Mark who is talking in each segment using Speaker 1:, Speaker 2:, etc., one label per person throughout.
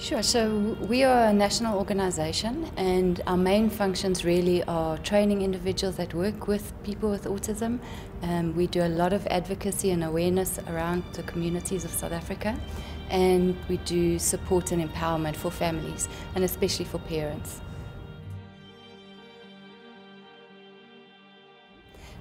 Speaker 1: Sure, so we are a national organisation and our main functions really are training individuals that work with people with autism. We do a lot of advocacy and awareness around the communities of South Africa, and we do support and empowerment for families and especially for parents.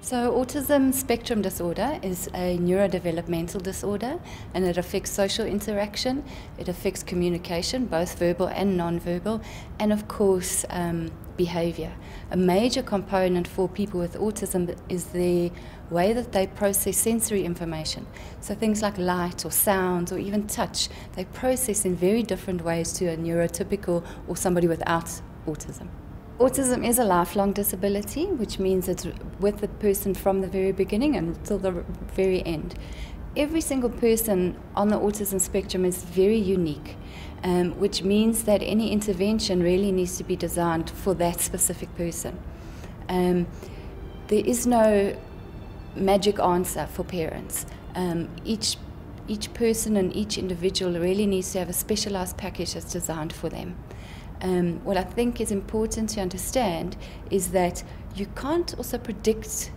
Speaker 1: So autism spectrum disorder is a neurodevelopmental disorder, and it affects social interaction, it affects communication, both verbal and non-verbal, and of course behavior. A major component for people with autism is the way that they process sensory information. So things like light or sounds or even touch, they process in very different ways to a neurotypical or somebody without autism. Autism is a lifelong disability, which means it's with the person from the very beginning until the very end. Every single person on the autism spectrum is very unique, which means that any intervention really needs to be designed for that specific person. There is no magic answer for parents. Each person and each individual really needs to have a specialized package that's designed for them. What I think is important to understand is that you can't also predict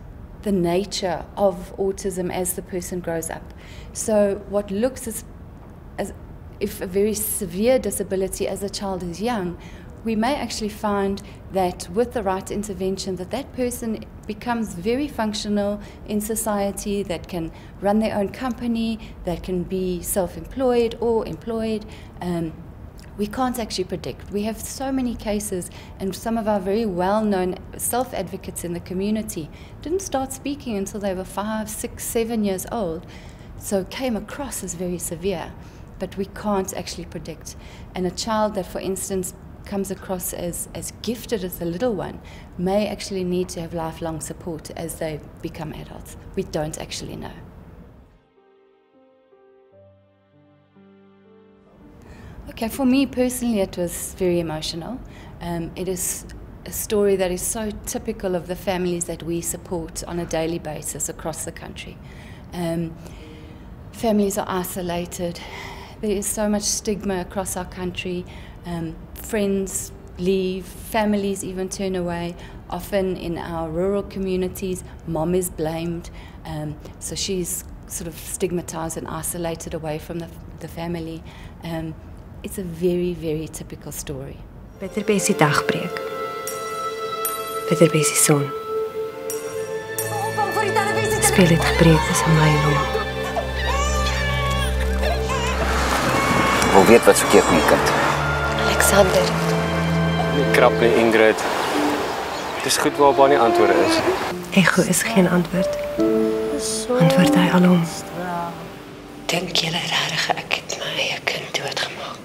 Speaker 1: the nature of autism as the person grows up. So what looks as if a very severe disability as a child is young, we may actually find that with the right intervention that person becomes very functional in society, that can run their own company, that can be self-employed or employed. We can't actually predict. We have so many cases, and some of our very well-known self-advocates in the community didn't start speaking until they were 5, 6, 7 years old, so came across as very severe, but we can't actually predict. And a child that, for instance, comes across as gifted as a little one may actually need to have lifelong support as they become adults. We don't actually know. Okay, for me personally it was very emotional. It is a story that is so typical of the families that we support on a daily basis across the country. Families are isolated. There is so much stigma across our country. Friends leave, families even turn away. Often in our rural communities, mom is blamed. So she's sort of stigmatized and isolated away from the family. It's a very, very typical story.
Speaker 2: Beter besie dagbreek. Beter besie son. Speel het gebreek tussen my en hom.
Speaker 3: Ik wil weet wat soek jy goeie kind.
Speaker 2: Alexander.
Speaker 4: Nie krap nie, Ingrid. Het is goed waar nie antwoorde is.
Speaker 2: Echo is geen antwoord. Antwoord hy al hom.
Speaker 5: Dink julle regtig ek het my eie kind doodgemaak?